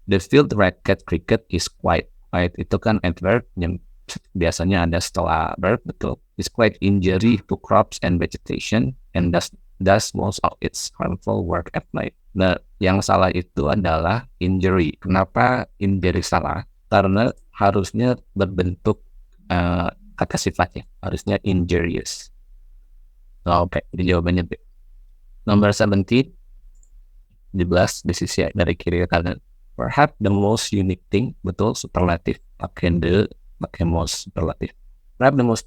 The field racket cricket is quite. Right? Itu kan adverb yang biasanya ada setelah verb, betul. Is quite injury to crops and vegetation and does most of its harmful work at night. Nah, yang salah itu adalah injury. Kenapa injury salah? Karena harusnya berbentuk kata sifatnya. Harusnya injurious. Oke, jadi jawabannya B. Number 17, di sisi dari kiri ke kanan. Perhaps the most unique thing, betul, superlative. Pakai most superlative. Perhaps the most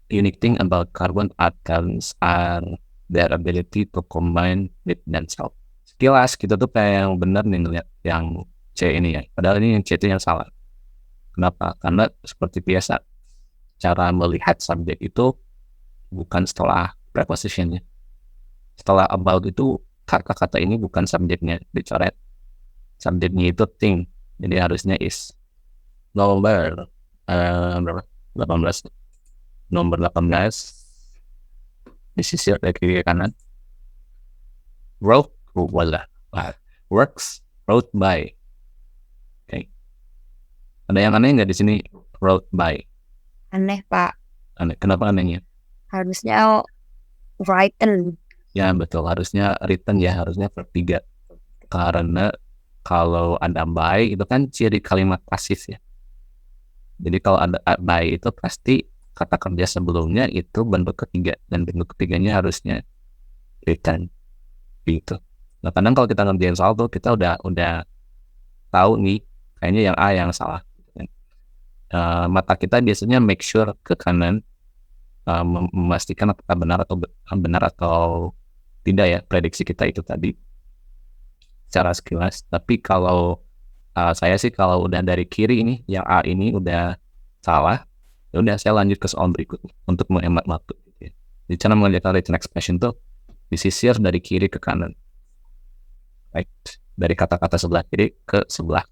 unique thing about carbon atoms are their ability to combine with themselves. Sekilas kita tuh kayak yang benar nih ngeliat yang C ini ya. Padahal ini yang C itu yang salah. Kenapa? Karena seperti biasa, cara melihat subjek itu bukan setelah prepositionnya. Setelah about itu kata-kata ini bukan subjeknya dicoret. Subjeknya itu thing. Jadi harusnya is. Nomor berapa? 18. Nomor 18 di sisi dari kiri ke kanan. Works wrote by. Okay. Ada yang aneh nggak di sini? Wrote by. Aneh, Pak. Aneh. Kenapa anehnya? Harusnya written. Ya betul, harusnya written ya, harusnya verb 3. Karena kalau ada by itu kan ciri kalimat pasif ya. Jadi kalau ada by itu pasti kata kerja sebelumnya itu bentuk ketiga, dan bentuk ketiganya harusnya written gitu. Nah kadang kalau kita ngerjain soal tuh kita udah tahu nih kayaknya yang A yang salah. Mata kita biasanya make sure ke kanan, memastikan apakah benar atau tidak ya prediksi kita itu tadi secara sekilas. Tapi kalau saya sih kalau udah dari kiri ini yang A ini udah salah, ya udah saya lanjut ke soal berikutnya untuk menghemat waktu gitu ya. Jadi cara mengerjakan written expression tuh disisir dari kiri ke kanan, right? Dari kata-kata sebelah kiri ke sebelah,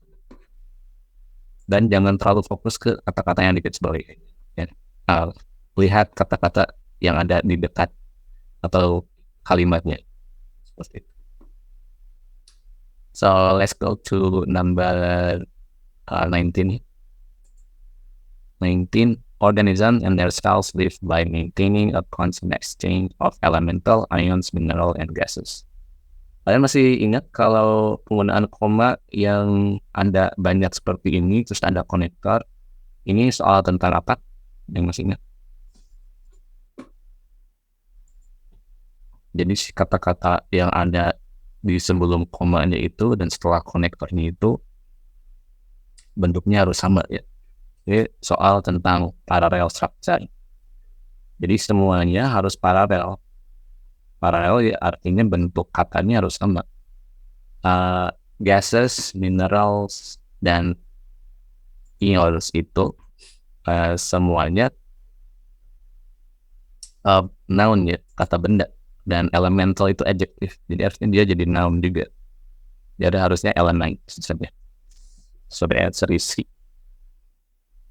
dan jangan terlalu fokus ke kata-kata yang dekat sebelah ya. Lihat kata-kata yang ada di dekat atau kalimatnya seperti itu. So let's go to number 19. 19. Organisms and their cells live by maintaining a constant exchange of elemental ions, mineral, and gases. Kalian masih ingat kalau penggunaan koma yang ada banyak seperti ini, terus ada konektor, ini soal tentang apa? Yang masih ingat? Jadi kata-kata yang ada di sebelum komanya itu dan setelah konektornya itu bentuknya harus sama ya. Ini soal tentang parallel structure. Jadi semuanya harus paralel. Paralel ya artinya bentuk katanya harus sama. Gases, minerals, dan ions itu semuanya noun ya, kata benda. Dan elemental itu adjective. Jadi artinya dia jadi noun juga. Jadi harusnya element sebenarnya. So the answer is C.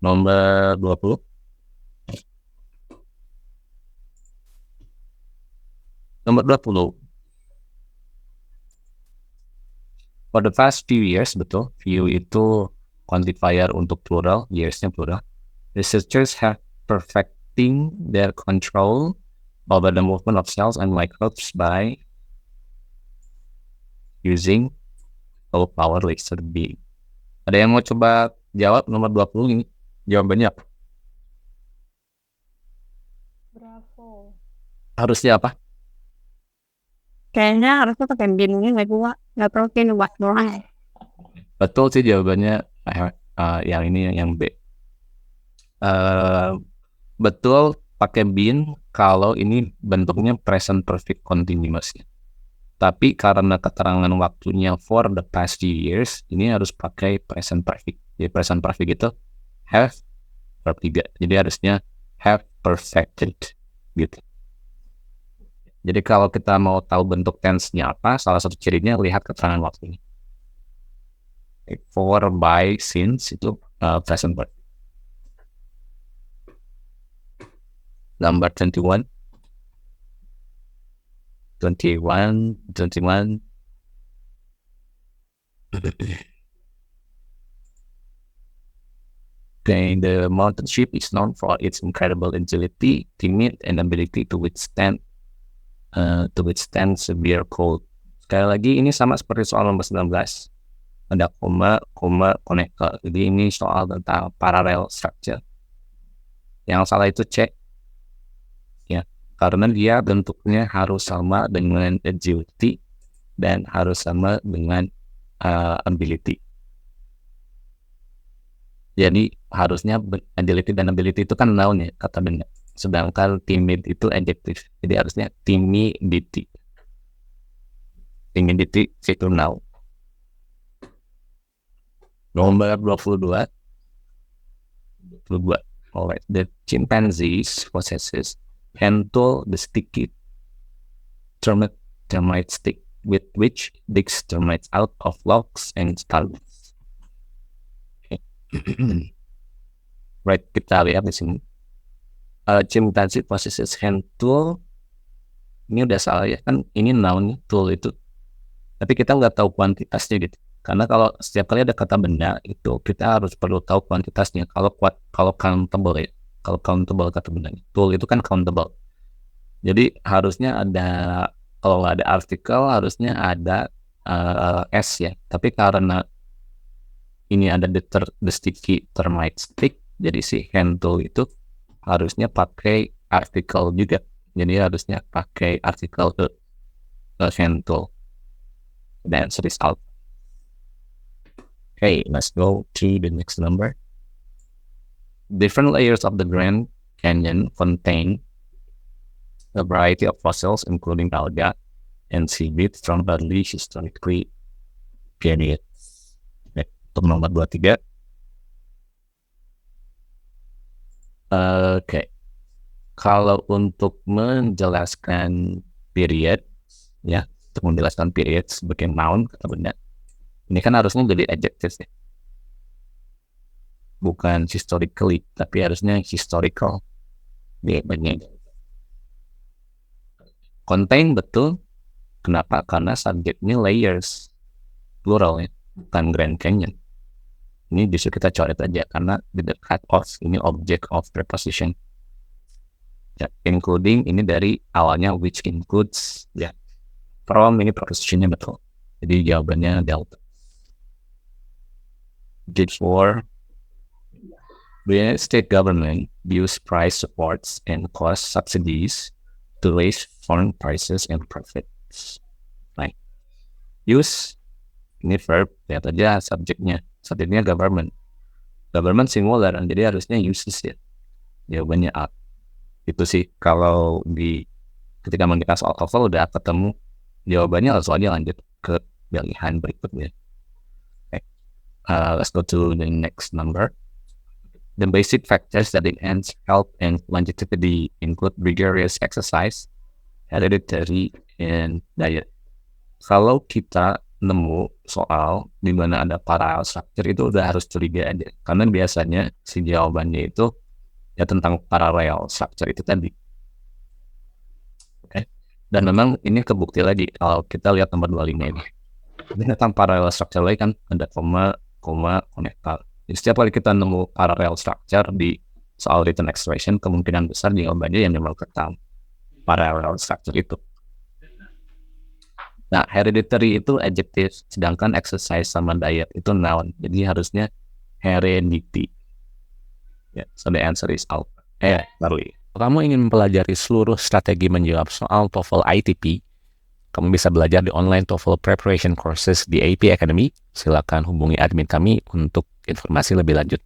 Nomor 20. Nomor 20. For the past few years, betul. Few itu quantifier untuk plural, yearsnya plural. Researchers have perfecting their control over the movement of cells and microbes by using low power laser beam. Ada yang mau coba jawab nomor 20 ini? Jawabannya apa? Bravo. Harusnya apa? Kayaknya harusnya pakai beamnya nggak perlu buat doang. Betul sih jawabannya yang ini yang B. Betul pakai beam kalau ini bentuknya present perfect continuous ya. Tapi karena keterangan waktunya for the past few years, ini harus pakai present perfect. Jadi present perfect itu have verb 3. Jadi harusnya have perfected gitu. Jadi kalau kita mau tahu bentuk tense-nya apa, salah satu cirinya lihat keterangan waktunya. For, by, since itu present perfect. Number 21. 21. Okay, the mountain sheep is known for its incredible agility, timid, and ability to withstand severe cold. Sekali lagi, ini sama seperti soal nomor 19. Ada koma, connector. Jadi ini soal tentang parallel structure. Yang salah itu C. Ya, karena dia bentuknya harus sama dengan agility dan harus sama dengan ability. Jadi harusnya agility dan ability itu kan noun ya, kata benda. Sedangkan timid itu adjective. Jadi harusnya timidity. Timidity itu noun. Nomor 22. Alright. The chimpanzees possesses handle the sticky termite stick with which digs termites out of logs and stubble. Right, kita lihat di sini. Chimpanzee possesses hand tool. Ini udah salah ya, kan ini noun tool itu. Tapi kita nggak tahu kuantitasnya gitu. Karena kalau setiap kali ada kata benda itu kita harus perlu tahu kuantitasnya. Kalau countable ya, kalau countable kata bendanya. Tool itu kan countable. Jadi harusnya ada, kalau nggak ada artikel harusnya ada S ya. Tapi karena ini ada the sticky termite stick, jadi si hand tool itu harusnya pakai artikel juga. Jadi harusnya pakai artikel ke hand tool. The answer is out. Okay, let's go to the next number. Different layers of the Grand Canyon contain a variety of fossils, including alga and seaweed from early historically period. Untuk nomor 23. Oke. Kalau untuk menjelaskan period, ya, untuk menjelaskan period sebagai noun kata benda, ini kan harusnya jadi adjective ya. Bukan historically, tapi harusnya historical. Dia banyak. Contain betul. Kenapa? Karena subjeknya layers, plural ya, bukan Grand Canyon. Ini justru kita coret aja karena di dekat of ini object of preposition. Ya, including ini dari awalnya which includes ya. From ini prepositionnya betul. Jadi jawabannya delta. G4. The United States government use price supports and cost subsidies to raise foreign prices and profits. Right. Use ini verb, lihat aja subjeknya. Subjeknya government. Government singular, jadi harusnya uses ya. Jawabannya A. Itu sih kalau ketika kita soal TOEFL udah ketemu jawabannya, langsung aja lanjut ke pilihan berikutnya. Okay. Let's go to the next number. The basic factors that enhance health and longevity include rigorous exercise, hereditary, and diet. Kalau kita nemu soal di mana ada parallel structure itu udah harus curiga aja, karena biasanya si jawabannya itu ya tentang parallel structure itu tadi. Okay. Dan memang ini kebukti lagi kalau kita lihat nomor 25 ini tentang parallel structure lagi kan ada koma, connector. Jadi setiap kali kita nemu parallel structure di soal written expression, kemungkinan besar jawabannya yang memang tentang parallel structure itu. Nah, hereditary itu adjective, sedangkan exercise sama diet itu noun. Jadi harusnya heredity. Ya, so the answer is out. Baru. Kamu ingin mempelajari seluruh strategi menjawab soal TOEFL ITP, kamu bisa belajar di online TOEFL preparation courses di AP Academy. Silakan hubungi admin kami untuk informasi lebih lanjut.